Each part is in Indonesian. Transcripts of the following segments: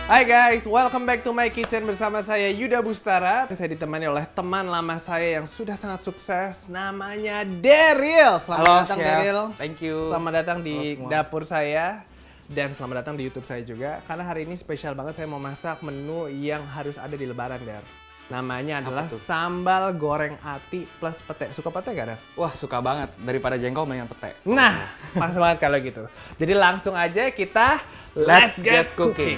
Hai guys, welcome back to my kitchen bersama saya Yuda Bustara. Saya ditemani oleh teman lama saya yang sudah sangat sukses, namanya Daryl. Selamat datang Chef. Daryl. Thank you. Selamat datang di dapur saya dan selamat datang di YouTube saya juga. Karena hari ini spesial banget, saya mau masak menu yang harus ada di Lebaran, Dar. Namanya adalah sambal goreng ati plus pete. Suka pete gak, Dar? Wah, suka banget. Daripada jengkol mendingan pete. Nah, pas banget kalau gitu. Jadi langsung aja kita let's get cooking.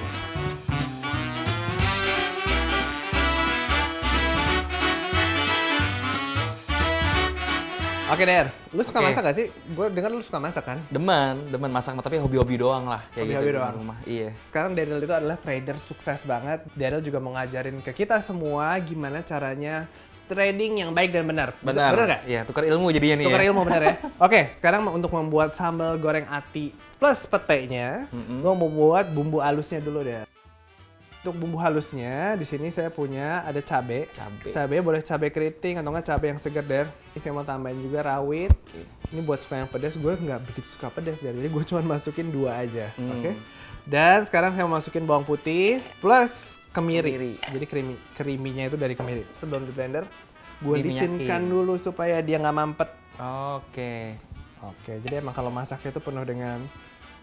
Oke, Der. Lu suka masak gak sih? Gue dengar lu suka masak kan? Demen masak, tapi hobi-hobi doang lah. Kayak Hobi-hobi gitu doang. di rumah. Iya. Sekarang Daryl itu adalah trader sukses banget. Daryl juga mau ngajarin ke kita semua gimana caranya trading yang baik dan benar. Benar. Benar gak? Iya, tukar ilmu jadinya nih Tukar ya. ilmu benar ya? Oke, sekarang untuk membuat sambal goreng ati plus petenya, gue mau buat bumbu halusnya dulu deh. Untuk bumbu halusnya, di sini saya punya ada cabai. Cabai boleh cabai keriting atau enggak cabai yang segar, Der. Ini saya mau tambahin juga rawit. Ini buat suka yang pedas, gue nggak begitu suka pedas, Der. Jadi gue cuma masukin 2 aja, oke? Dan sekarang saya mau masukin bawang putih plus kemiri. Jadi keriminya itu dari kemiri. Sebelum di blender, gue licinkan dulu supaya dia nggak mampet. Oke. Oke, jadi emang kalau masaknya itu penuh dengan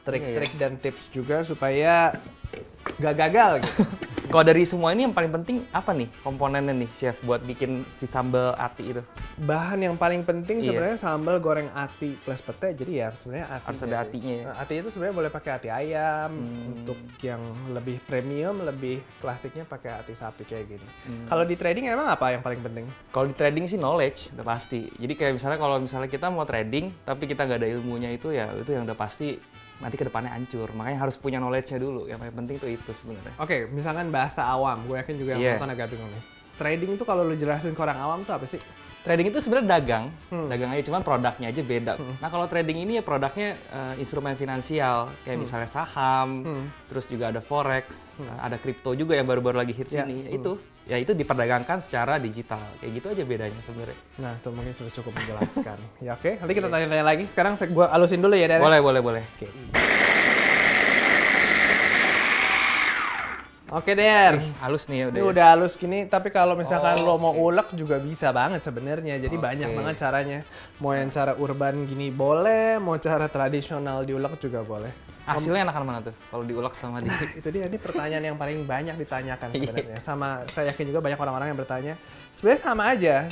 trik-trik dan tips juga supaya nggak gagal gitu. Kalau dari semua ini yang paling penting apa nih komponennya nih, Chef, buat bikin si sambal ati itu? Bahan yang paling penting sebenarnya sambal goreng ati plus pete. Jadi ya sebenarnya ati Harus ada atinya ya? Ati itu sebenarnya boleh pakai ati ayam. Untuk yang lebih premium, lebih klasiknya pakai ati sapi kayak gini. Kalau di trading emang apa yang paling penting? Kalau di trading sih knowledge, udah pasti. Jadi kayak misalnya kalau misalnya kita mau trading, tapi kita nggak ada ilmunya itu ya itu yang udah pasti nanti ke depannya hancur. Makanya harus punya knowledge-nya dulu. Yang paling penting tuh itu sebenarnya. Oke, misalkan bahasa awam. Gue yakin juga yang nonton agak bingung nih. Trading itu kalau lu jelasin ke orang awam tuh apa sih? Trading itu sebenarnya dagang aja, cuman produknya aja beda. Nah kalau trading ini ya produknya instrumen finansial, kayak misalnya saham, terus juga ada forex, ada kripto juga yang baru-baru lagi hits ini. Ya itu diperdagangkan secara digital, kayak gitu aja bedanya sebenarnya. Nah, itu mungkin sudah cukup menjelaskan. Ya oke, nanti kita tanya-tanya lagi. Sekarang gue halusin dulu ya, Darren. Boleh. Oke. Oke, Der. Halus nih ya udah. Ini udah halus gini, tapi kalau misalkan lo mau ulek juga bisa banget sebenarnya. Jadi banyak banget caranya. Mau yang cara urban gini boleh, mau cara tradisional diulek juga boleh. Hasilnya enakan mana tuh kalau diulek sama di... Itu dia, ini pertanyaan yang paling banyak ditanyakan sebenarnya. Sama saya yakin juga banyak orang-orang yang bertanya. Sebenarnya sama aja.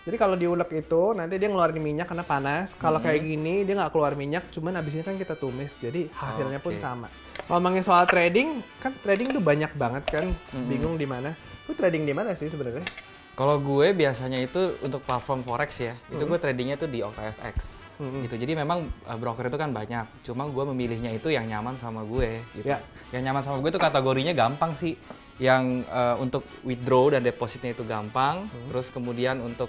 Jadi kalau diulek itu nanti dia ngeluarin minyak karena panas. Kalau kayak gini dia nggak keluar minyak, cuman abisnya kan kita tumis. Jadi hasilnya pun sama. Ngomongin soal trading, kan trading tuh banyak banget kan. Bingung di mana. Lu trading di mana sih sebenarnya? Kalau gue biasanya itu untuk platform forex ya, itu gue tradingnya tuh di OKFX gitu. Jadi memang broker itu kan banyak, cuma gue memilihnya itu yang nyaman sama gue gitu. Yang nyaman sama gue itu kategorinya gampang sih. Yang untuk withdraw dan depositnya itu gampang, terus kemudian untuk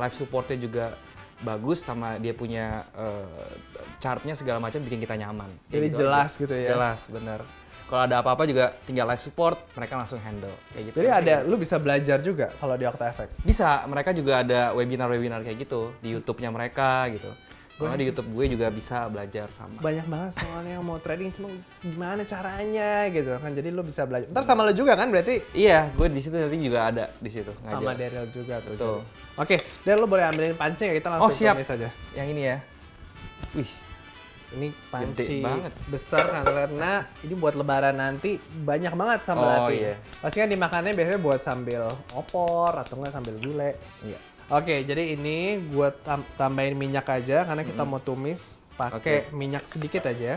live supportnya juga bagus, sama dia punya chartnya segala macam bikin kita nyaman. Jadi gitu jelas aja. gitu ya? Jelas, bener. Kalau ada apa-apa juga tinggal live support, mereka langsung handle kayak gitu. Jadi lu bisa belajar juga kalau di OctaFX? Bisa, mereka juga ada webinar-webinar kayak gitu di YouTube-nya mereka gitu. Kalau di YouTube gue juga bisa belajar sama. Banyak banget soalnya yang mau trading, cuma gimana caranya gitu kan. Jadi lu bisa belajar. Ntar sama lu juga kan berarti? Iya, gue di situ nanti juga ada di situ ngajar. Sama Daryl juga tuh. Betul. Oke, Daryl lu boleh ambilin pancing ya, kita langsung tumis aja. Yang ini ya. Wih, ini panci banget. Besar karena ini buat lebaran nanti banyak banget sambal ati. Iya. Pasti kan dimakannya biasanya buat sambil opor atau enggak sambil gulai. Iya. Oke, jadi ini gue tambahin minyak aja karena kita mau tumis pakai minyak sedikit aja.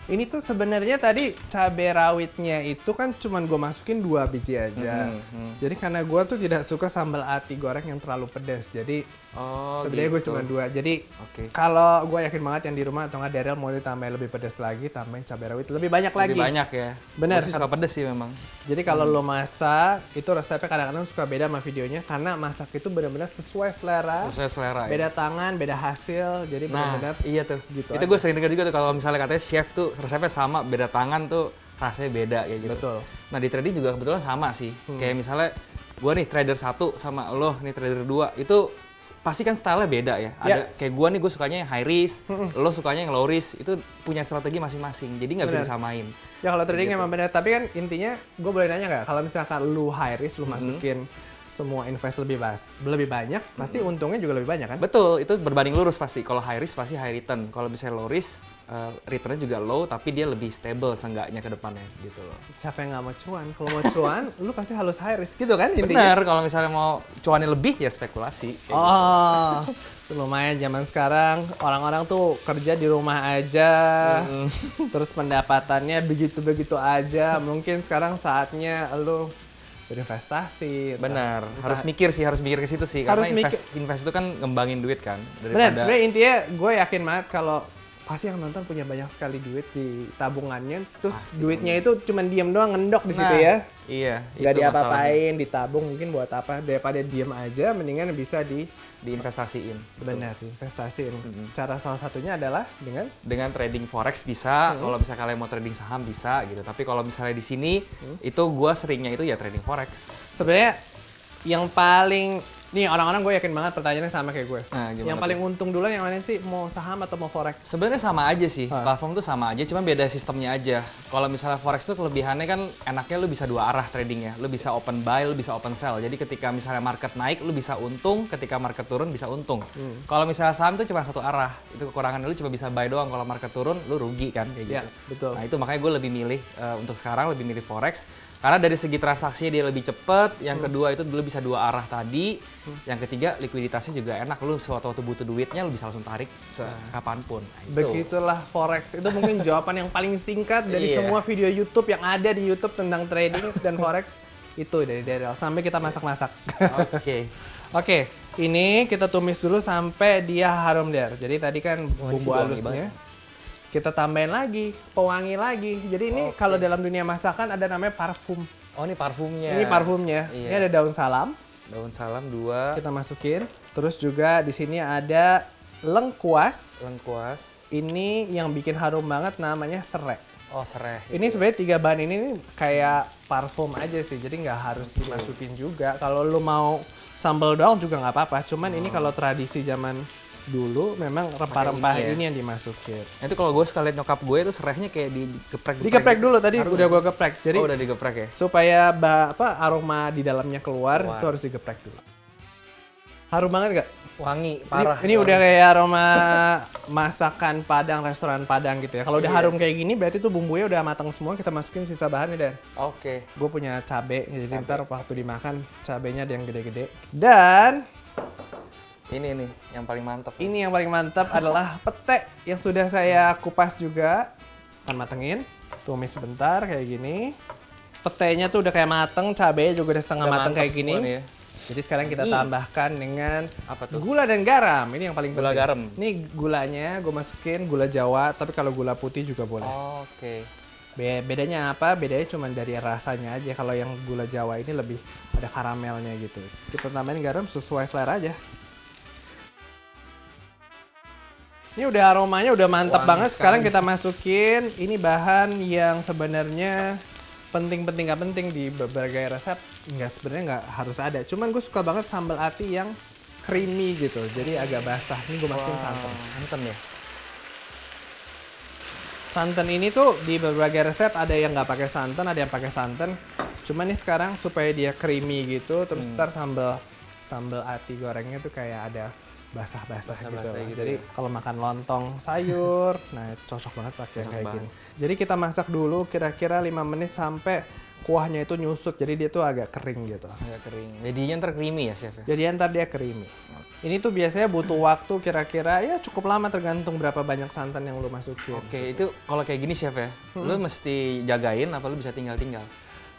Ini tuh sebenarnya tadi cabai rawitnya itu kan cuman gue masukin 2 biji aja. Jadi karena gue tuh tidak suka sambal ati goreng yang terlalu pedas. Jadi sebenarnya gue cuma 2. Jadi kalau gue yakin banget yang di rumah atau nggak Daryl mau ditambahin lebih pedas lagi, tambahin cabai rawit lebih banyak lagi. Lebih banyak ya. Bener. Gue suka pedas sih memang. Jadi kalau lo masak itu resepnya kadang-kadang suka beda sama videonya karena masak itu benar-benar sesuai selera. Sesuai selera. Beda tangan, beda hasil. Jadi benar-benar iya tuh. Gitu itu gue sering dengar juga tuh kalau misalnya katanya chef tuh resepnya sama, beda tangan tuh rasanya beda kayak gitu. Betul. Nah di trading juga kebetulan sama sih. Kayak misalnya gue nih trader 1 sama lo nih trader 2 itu pasti kan style-nya beda ya. Ada kayak gua nih, gue sukanya yang high risk, lo sukanya yang low risk. Itu punya strategi masing-masing. Jadi nggak bisa disamain. Ya kalau trading emang benar, tapi kan intinya gue boleh nanya nggak, kalau misalkan lu high risk, lu masukin semua invest lebih banyak, pasti untungnya juga lebih banyak kan? Betul, itu berbanding lurus pasti. Kalau high risk pasti high return. Kalau misalnya low risk, returnnya juga low, tapi dia lebih stable seenggaknya ke depannya gitu loh. Siapa yang nggak mau cuan? Kalau mau cuan, lu pasti harus high risk gitu kan intinya? Bener, kalau misalnya mau cuannya lebih ya spekulasi. Oh, lumayan zaman sekarang orang-orang tuh kerja di rumah aja, terus pendapatannya begitu-begitu aja. Mungkin sekarang saatnya lu berinvestasi. Benar, harus mikir ke situ sih. Harus Karena invest itu kan ngembangin duit kan. Benar, sebenarnya intinya gue yakin banget kalau pasti yang nonton punya banyak sekali duit di tabungannya, terus pasti duitnya itu cuma diem doang ngendok di situ ya. Iya. Nggak diapa-apain, ditabung mungkin buat apa, daripada diem aja, mendingan bisa diinvestasiin. Benar, diinvestasiin. Cara salah satunya adalah dengan trading forex bisa, kalau misalnya kalian mau trading saham bisa gitu. Tapi kalau misalnya di sini itu gue seringnya itu ya trading forex. Sebenarnya yang paling nih orang-orang gue yakin banget pertanyaannya sama kayak gue. Nah, yang paling untung dulu yang mana sih? Mau saham atau mau forex? Sebenarnya sama aja sih. Platform tuh sama aja, cuma beda sistemnya aja. Kalau misalnya forex tuh kelebihannya kan enaknya lu bisa dua arah tradingnya. Lu bisa open buy, lu bisa open sell. Jadi ketika misalnya market naik, lu bisa untung. Ketika market turun, bisa untung. Kalau misalnya saham tuh cuma satu arah. Itu kekurangannya, lu cuma bisa buy doang. Kalau market turun, lu rugi kan kayak gitu. Ya, betul. Nah itu makanya gue lebih milih untuk sekarang lebih milih forex. Karena dari segi transaksinya dia lebih cepet, yang kedua itu dulu bisa dua arah tadi, yang ketiga likuiditasnya juga enak, lu sewaktu-waktu butuh duitnya lu bisa langsung tarik kapanpun. Nah, begitulah forex, itu mungkin jawaban yang paling singkat dari semua video YouTube yang ada di YouTube tentang trading dan forex, itu dari Daryl, sampai kita masak-masak. Oke, ini kita tumis dulu sampai dia harum Der. Jadi tadi kan bumbu halusnya kita tambahin lagi, pewangi lagi. Jadi ini kalau dalam dunia masakan ada namanya parfum. Oh, ini parfumnya. Ini parfumnya. Iya. Ini ada daun salam. Daun salam 2. Kita masukin. Terus juga di sini ada lengkuas. Lengkuas. Ini yang bikin harum banget namanya serai. Oh, serai. Ini sebenarnya 3 bahan ini kayak parfum aja sih. Jadi nggak harus dimasukin juga. Kalau lu mau sambal doang juga nggak apa-apa. Cuman ini kalau tradisi zaman dulu memang rempah-rempah ini yang dimasukin. Itu kalau gue sekalian nyokap gue itu serehnya kayak digeprek. Digeprek dulu tadi udah gue geprek. Jadi udah digeprek ya. Supaya aroma di dalamnya keluar itu harus digeprek dulu. Harum banget gak? Wangi, parah. Ini udah kayak aroma masakan Padang, restoran Padang gitu ya. Kalau udah harum kayak gini berarti tuh bumbunya udah matang semua, kita masukin sisa bahannya Dan. Oke. Gue punya cabai, jadi ntar waktu dimakan cabenya ada yang gede-gede. Dan ini nih yang paling mantap. Ini yang paling mantap adalah pete yang sudah saya kupas juga. Akan matengin, tumis sebentar kayak gini. Petenya tuh udah kayak mateng, cabenya juga udah setengah mateng kayak gini. Ya. Jadi sekarang kita tambahkan dengan gula dan garam. Ini yang paling penting. Gula garam. Ini gulanya gue masukin gula Jawa, tapi kalau gula putih juga boleh. Oke. Bedanya apa? Bedanya cuma dari rasanya aja. Kalau yang gula Jawa ini lebih ada karamelnya gitu. Kita tambahin garam sesuai selera aja. Ini udah aromanya udah mantap banget. Sekarang kita masukin ini bahan yang sebenarnya penting-penting gak penting di berbagai resep. Sebenarnya nggak harus ada. Cuman gue suka banget sambal ati yang creamy gitu. Jadi agak basah. Ini gue masukin santan. Santan ya? Santan ini tuh di berbagai resep ada yang nggak pakai santan, ada yang pakai santan. Cuman nih sekarang supaya dia creamy gitu, terus ntar sambal ati gorengnya tuh kayak ada basah-basah gitu. Jadi kalau makan lontong sayur, nah itu cocok banget pakai kayak gini. Jadi kita masak dulu kira-kira 5 menit sampai kuahnya itu nyusut. Jadi dia tuh agak kering gitu. Agak kering. Jadinya ntar creamy ya, Chef? Jadi ntar dia creamy. Ini tuh biasanya butuh waktu kira-kira ya cukup lama tergantung berapa banyak santan yang lu masukin. Oke, itu kalau kayak gini Chef ya, lu mesti jagain apa lu bisa tinggal-tinggal?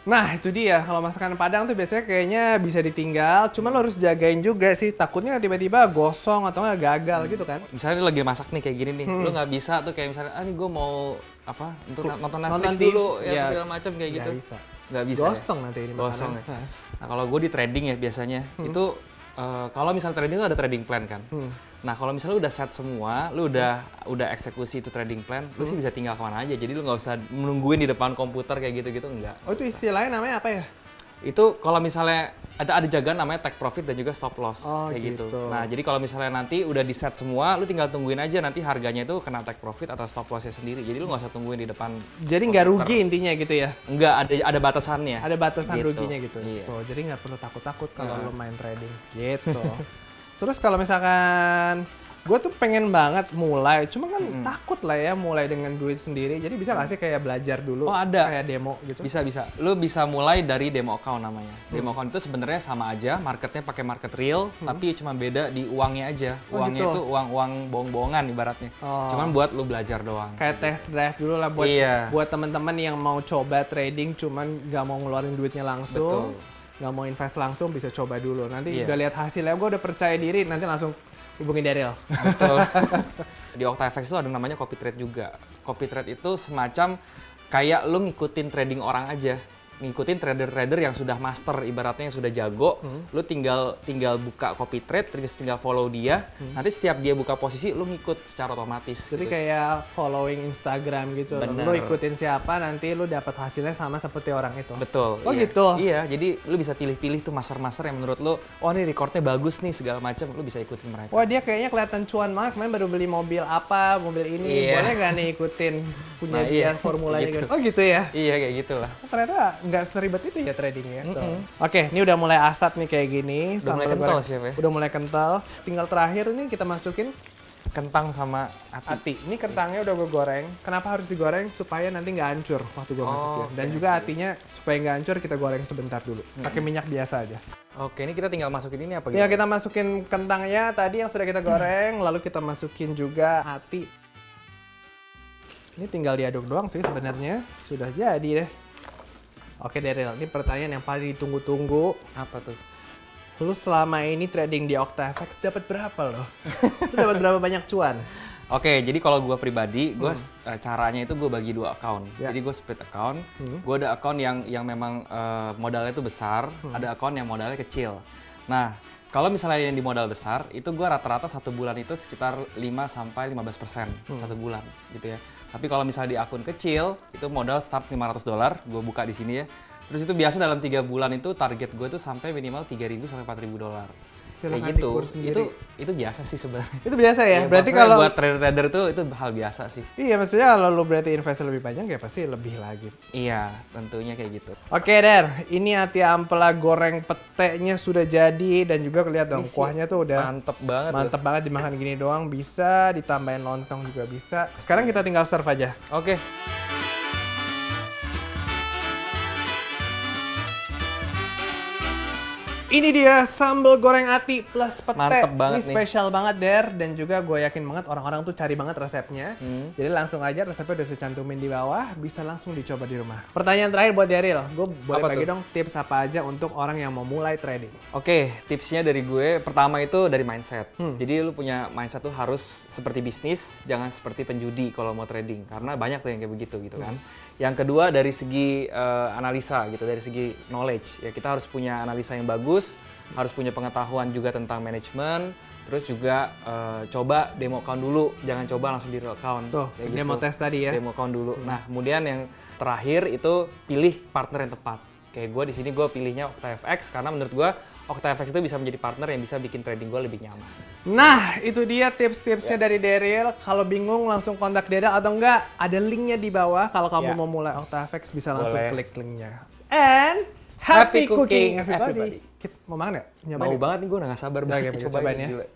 Nah itu dia, kalau masakan Padang tuh biasanya kayaknya bisa ditinggal, cuma lo harus jagain juga sih, takutnya tiba-tiba gosong atau nggak gagal gitu kan. Misalnya lu lagi masak nih kayak gini nih, lu nggak bisa tuh kayak misalnya, nih gue mau apa untuk nonton Netflix dulu ya segala macam kayak gitu. Nggak bisa. Gosong nanti ini makanan. Gosong ya. Nah kalau gue di trading ya biasanya, itu kalau misalnya trading itu ada trading plan kan. Nah kalau misalnya lu udah set semua, lu udah eksekusi itu trading plan, lu sih bisa tinggal kemana aja. Jadi lu nggak usah menungguin di depan komputer kayak gitu-gitu, enggak. Oh itu istilahnya namanya apa ya? Itu kalau misalnya ada jagaan namanya take profit dan juga stop loss kayak gitu. Nah, jadi kalau misalnya nanti udah di set semua, lu tinggal tungguin aja nanti harganya itu kena take profit atau stop lossnya sendiri. Jadi lu nggak usah tungguin di depan. Jadi nggak rugi intinya gitu ya? Nggak, ada batasannya. Ada batasan gitu. ruginya gitu. Iya. Tuh, jadi nggak perlu takut-takut kalau lu main trading gitu. Terus kalau misalkan gue tuh pengen banget mulai, cuma kan takut lah ya mulai dengan duit sendiri. Jadi bisa nggak sih kayak belajar dulu? Oh, ada. Kayak demo gitu? Bisa. Lu bisa mulai dari demo account namanya. Demo account itu sebenarnya sama aja, marketnya pakai market real, tapi cuma beda di uangnya aja. Uangnya gitu. itu uang bohong-bohongan ibaratnya. Cuman buat lu belajar doang. Kayak test drive dulu lah buat teman-teman yang mau coba trading, cuman nggak mau ngeluarin duitnya langsung, nggak mau invest langsung, bisa coba dulu. Nanti udah lihat hasilnya, gue udah percaya diri, nanti langsung hubungin Daryl. Betul. Di OctaFX itu ada namanya copy trade juga. Copy trade itu semacam kayak lu ngikutin trading orang aja. Ngikutin trader-trader yang sudah master, ibaratnya yang sudah jago. Lu tinggal buka copy trade, terus tinggal follow dia. Nanti setiap dia buka posisi, lu ngikut secara otomatis. Jadi kayak following Instagram gitu. Bener. Lu ikutin siapa, nanti lu dapat hasilnya sama seperti orang itu. Betul. Oh iya. gitu? Iya, jadi lu bisa pilih-pilih tuh master-master yang menurut lu, oh ini recordnya bagus nih, segala macam. Lu bisa ikutin mereka. Wah, dia kayaknya kelihatan cuan banget. Kemarin baru beli mobil apa, mobil ini. Iya. Boleh nggak nih ikutin punya Nah, dia iya. formulanya Gitu. gitu. Oh gitu ya? Iya, kayak gitulah. Ternyata nggak seribet itu ya tradingnya. Oke, ini udah mulai asat nih kayak gini. Udah mulai Sambal kental, goreng. Chef, ya? Udah mulai kental. Tinggal terakhir nih kita masukin Kentang sama ati. Ini kentangnya udah gue goreng. Kenapa harus digoreng? Supaya nanti nggak hancur waktu gue masukin. Dan juga atinya supaya nggak hancur kita goreng sebentar dulu. Pakai minyak biasa aja. Oke, ini kita tinggal masukin ini apa gitu? Ya kita masukin kentangnya tadi yang sudah kita goreng. Lalu kita masukin juga ati. Ini tinggal diaduk doang sih sebenarnya. Sudah jadi deh. Oke Daryl, ini pertanyaan yang paling ditunggu-tunggu. Apa tuh? Lu selama ini trading di OctaFX dapat berapa loh? Lu dapat berapa banyak cuan? Oke, jadi kalau gue pribadi, caranya itu gue bagi 2 account. Ya. Jadi gue split account. Gue ada account yang memang modalnya itu besar, ada account yang modalnya kecil. Nah, kalau misalnya yang di modal besar, itu gue rata-rata 1 bulan itu sekitar 5-15% 1 bulan gitu ya. Tapi kalau misalnya di akun kecil, itu modal start $500, gue buka di sini ya. Terus itu biasa dalam 3 bulan itu target gue tuh sampai minimal $3.000 sampai $4.000. Silahkan Kayak gitu. dikur sendiri. Itu biasa sih sebenarnya. Itu biasa ya? Iya, Berarti maksudnya kalau buat trader-trader itu hal biasa sih. Iya, maksudnya kalau lu berarti invest lebih banyak ya pasti lebih lagi. Iya, tentunya kayak gitu. Oke, Der. Ini ati ampela goreng petenya sudah jadi dan juga kelihatan dong Ini sih kuahnya tuh udah mantep banget. mantep banget dimakan gini doang bisa, ditambahin lontong juga bisa. Sekarang kita tinggal serve aja. Oke. Ini dia sambal goreng ati plus pete. Mantep banget ini nih. spesial banget, Der. Dan juga gue yakin banget orang-orang tuh cari banget resepnya. Jadi langsung aja resepnya udah secantumin di bawah. Bisa langsung dicoba di rumah. Pertanyaan terakhir buat Daryl. Gue boleh Apa bagi tuh? dong tips apa aja untuk orang yang mau mulai trading. Oke, tipsnya dari gue, pertama itu dari mindset. Jadi lu punya mindset tuh harus seperti bisnis, jangan seperti penjudi kalau mau trading. Karena banyak tuh yang kayak begitu gitu kan. Yang kedua dari segi analisa gitu, dari segi knowledge. Ya kita harus punya analisa yang bagus, harus punya pengetahuan juga tentang manajemen, terus juga coba demo account dulu, jangan coba langsung di real account. Tuh, Kayak demo tes tadi ya. Demo account dulu. Nah, kemudian yang terakhir itu pilih partner yang tepat. Kayak gue di sini gue pilihnya OctaFX karena menurut gue OctaFX itu bisa menjadi partner yang bisa bikin trading gue lebih nyaman. Nah, itu dia tips-tipsnya dari Daryl. Kalau bingung langsung kontak Daryl atau enggak, ada linknya di bawah. Kalau kamu mau mulai OctaFX bisa langsung Boleh. klik linknya. And happy cooking everybody. Kita mau makan nggak? Nyobain Mau nggak? banget nih, gue udah gak sabar banget Oke, cobain ya. Gila.